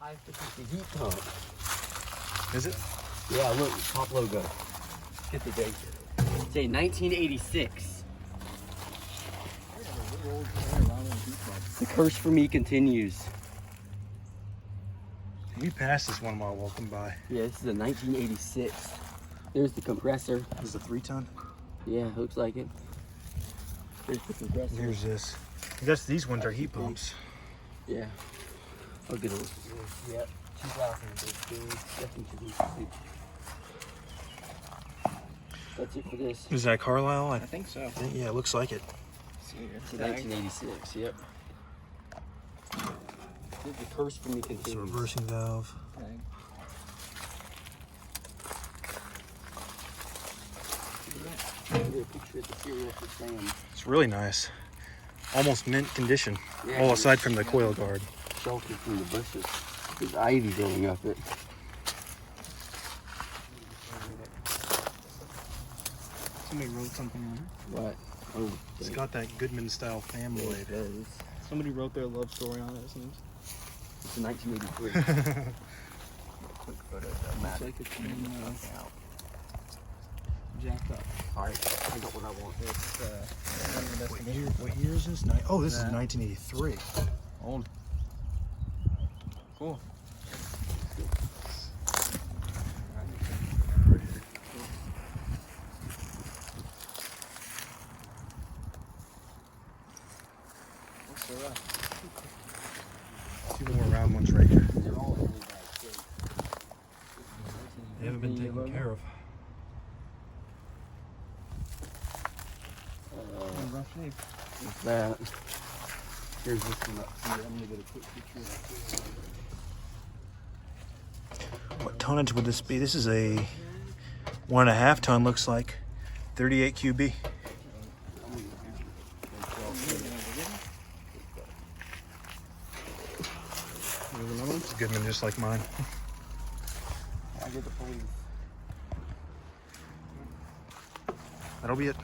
high efficiency heat pump. Is it? Yeah, look, top logo. Get the date. It's a 1986. The curse for me continues. We passed this one while walking by. Yeah, this is a 1986. There's the compressor. This is a 3-ton. Yeah, looks like it. There's the compressor. Here's this. I guess these ones are heat pumps. Yeah. I'll get it. Yep. 2015. That's it for this. Is that Carlisle? I think so. Yeah, it looks like it. It's a 1986. Yep. The curse for me It's a continues. reversing valve. It's really nice. Almost mint condition. Yeah, All aside from the coil guard. Shelter from the bushes. There's ivy growing up it. Somebody wrote something on it. What? Oh, It's got that Goodman style fan blade. it does. Somebody wrote their love story on it, it seems. It's a 1983. Quick photo of that map. Looks like it's been jacked up. Alright, I got what I want. It's one of the best conditions. What year is this? Oh, this is 1983. Old. Cool. What's the rest? 2 more round ones right here. They're all in really bad shape. They haven't been taken care of. In rough shape. What's that? Here's this one up here. I'm gonna get a quick picture of that. What tonnage would this be? This is a 1.5 ton, looks like. 38 QB. It's a Goodman just like mine. I get the police. That'll be it.